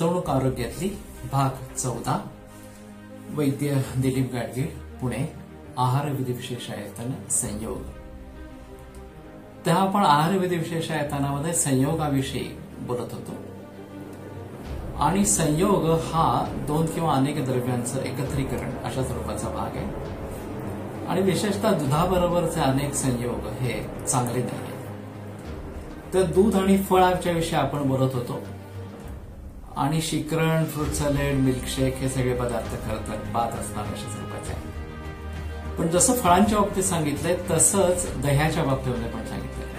गुंतवणूक आरोग्यातली भाग 14 वैद्य दिलीप गाडगीळ पुणे आहार विधी विशेष आयतन संयोग। तेव्हा आपण आहार विधी विशेष आयतनामध्ये संयोगाविषयी बोलत होतो आणि संयोग हा दोन किंवा अनेक द्रव्यांचं एकत्रीकरण अशा स्वरूपाचा भाग आहे आणि विशेषतः दुधाबरोबरचे अनेक संयोग हे चांगले नाही। तर दूध आणि फळाच्या विषयी आपण बोलत होतो आणि शिकरण, फ्रूट सॅलेड, मिल्कशेक हे सगळे पदार्थ खरं तर बाद असणार अशा स्वरूपाचे आहे। पण जसं फळांच्या बाबतीत सांगितलंय तसंच दह्याच्या बाबतीमध्ये पण सांगितलंय।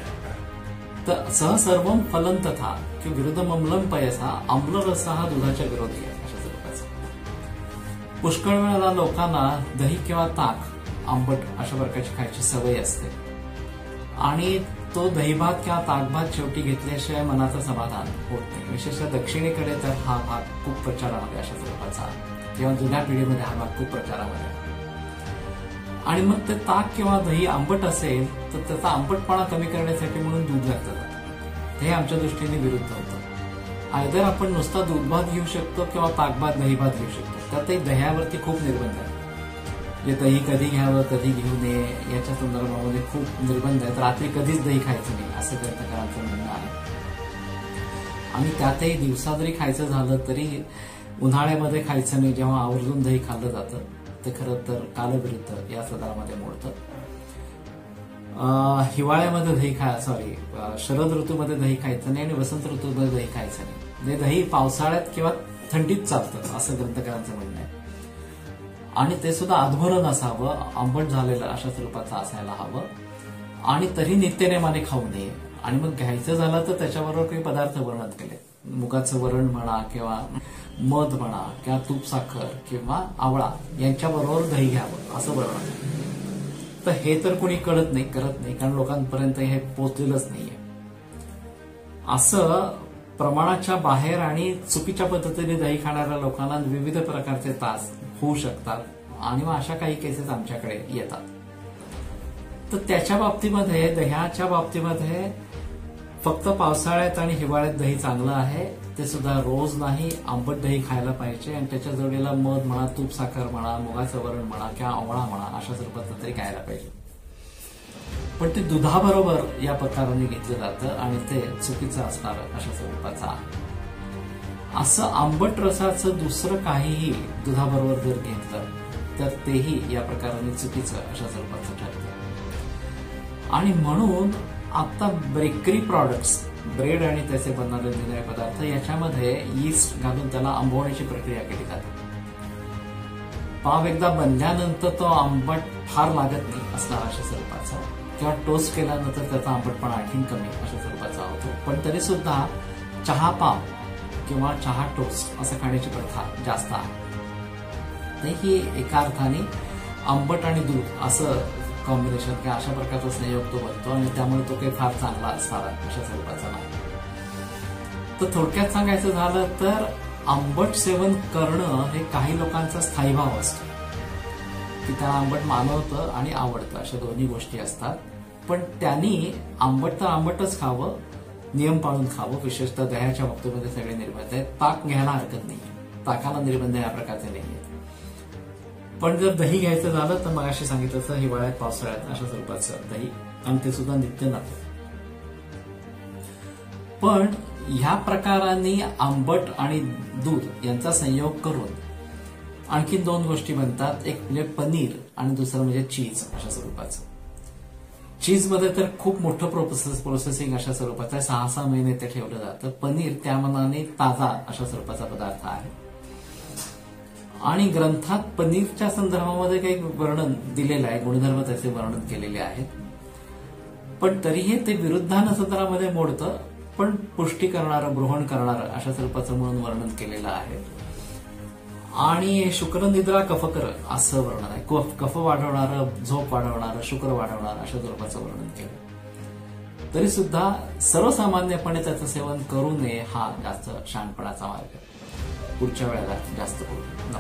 तर सह सर्वम फलं तथा की विरुद्ध ममलम पयसा आम्लरस हा दुधाच्या विरोधी आहे अशा स्वरूपाचा। पुष्कळ वेळेला लोकांना दही किंवा ताक आंबट अशा प्रकारची खायची सवय असते आणि तो दहीभात किंवा ताकभात शेवटी घेतल्याशिवाय मनाचं समाधान होत नाही। विशेषतः दक्षिणेकडे तर हा भाग खूप प्रचारामध्ये अशा स्वरूपाचा किंवा जुन्या पिढीमध्ये हा भाग खूप प्रचारामध्ये आणि मग ते ताक किंवा दही आंबट असेल तर त्याचा आंबटपणा कमी करण्यासाठी म्हणून दूध घातलं जातं। हे आमच्या दृष्टीने विरुद्ध होतं। आयदर आपण नुसता दूधभात घेऊ शकतो किंवा ताकभात दहीभात घेऊ शकतो। त्यातही दह्यावरती खूप निर्बंध आहेत। जे दही कधी घ्यावं कधी घेऊ नये याच्या संदर्भामध्ये खूप निर्बंध आहेत। रात्री कधीच दही खायचं नाही असं ग्रंथकारांचं म्हणणं आहे आणि त्यातही दिवसा जरी खायचं झालं तरी उन्हाळ्यामध्ये खायचं नाही जेव्हा आवर्जून दही खाल्लं जातं ते खरं तर कालविरुद्ध या सदरामध्ये मोडतं। हिवाळ्यामध्ये दही शरद ऋतूमध्ये दही खायचं नाही आणि वसंत ऋतूमध्ये दही खायचं नाही। दही पावसाळ्यात किंवा थंडीत चालतं असं ग्रंथकारांचं म्हणणं आहे आणि ते सुद्धा अधभरण असावं, आंबट झालेलं अशा स्वरूपाचं असायला हवं आणि तरी नित्यनेमाने खाऊ नये। आणि मग घ्यायचं झालं तर त्याच्याबरोबर काही पदार्थ वर्णन केले, मुगाचं वरण म्हणा किंवा मध म्हणा किंवा तूप साखर किंवा आवळा यांच्याबरोबर दही घ्यावं असं वर्णन। तर हे तर कोणी करत नाही कारण लोकांपर्यंत हे पोहोचलेलंच नाहीये। असं प्रमाणाच्या बाहेर आणि चुकीच्या पद्धतीने दही खाणाऱ्या लोकांना विविध प्रकारचे त्रास होऊ शकतात आणि मग अशा काही केसेस आमच्याकडे येतात। तर त्याच्या बाबतीमध्ये दह्याच्या बाबतीमध्ये फक्त पावसाळ्यात आणि हिवाळ्यात दही चांगलं आहे, ते सुद्धा रोज नाही। आंबट दही खायला पाहिजे आणि त्याच्या जोडीला मध म्हणा, तूप साखर म्हणा, मुगाचं वरण म्हणा किंवा आवळा म्हणा अशा स्वरूपाचं तरी खायला पाहिजे। पण ते दुधाबरोबर या प्रकाराने घेतलं जातं आणि ते चुकीचं असणार अशा स्वरूपाचं आहे। असं आंबट रसाचं दुसरं काहीही दुधाबरोबर जर घेतलं तर तेही या प्रकाराने चुकीचं अशा स्वरूपाचं ठरतं आणि म्हणून आता बेकरी प्रॉडक्ट्स, ब्रेड आणि त्याचे बनवलेले पदार्थ याच्यामध्ये यीस्ट घालून त्याला आंबवण्याची प्रक्रिया केली जाते। पाव एकदा बनल्यानंतर तो आंबट फार लागत नाही असणार अशा स्वरूपाचा किंवा टोस्ट केल्यानंतर त्याचा आंबटपणा आणखीन कमी अशा स्वरूपाचा होतो। पण तरी सुद्धा चहा पाव किंवा चहा टोस्ट असं खाण्याची प्रथा जास्त आहे। ही एका अर्थाने आंबट आणि दूध असं कॉम्बिनेशन किंवा अशा प्रकारचा संयोग तो बनतो आणि त्यामुळे तो काही फार चांगला असणार अशा स्वरूपाचा नाही। तर थोडक्यात सांगायचं झालं तर आंबट सेवन करणं हे काही लोकांचा स्थायी भाव असतो की त्याला आंबट मानवतं आणि आवडतं अशा दोन्ही गोष्टी असतात। पण त्यांनी आंबट तर आंबटच खावं, नियम पाळून खावं। विशेषतः दह्याच्या बाबतीमध्ये सगळे निर्बंध आहेत। ताक घ्यायला हरकत नाही, ताकाला निर्बंध या प्रकारचे नाही आहेत। पण जर दही घ्यायचं झालं तर मग अशी सांगितलं तसं हिवाळ्यात पावसाळ्यात अशा स्वरूपाचं दही आणि ते सुद्धा नित्य नको। पण ह्या प्रकाराने आंबट आणि दूध यांचा संयोग करून आणखी दोन गोष्टी बनतात, एक म्हणजे पनीर आणि दुसरं म्हणजे चीज अशा स्वरूपाचं। चीजमध्ये तर खूप मोठं प्रोसेसिंग अशा स्वरूपाचं आहे, 6-6 महिने ते ठेवलं जातं। पनीर त्या मनाने ताजा अशा स्वरूपाचा पदार्थ आहे आणि ग्रंथात पनीरच्या संदर्भामध्ये काही वर्णन दिलेलं आहे, गुणधर्म त्याचे वर्णन केलेले आहेत। पण तरीही ते विरुद्धान सदरामध्ये मोडतं, पण पुष्टी करणारं, ब्रोहण करणारं अशा स्वरूपाचं म्हणून वर्णन केलेलं आहे आणि शुक्रनिद्रा कफकर असं वर्णन आहे। कफ वाढवणारं, झोप वाढवणारं, शुक्र वाढवणारं अशा स्वरूपाचं वर्णन केलं। तरी सुद्धा सर्वसामान्यपणे त्याचं सेवन करू नये हा जास्त शहाणपणाचा मार्ग। पुढच्या वेळेला जास्त करू।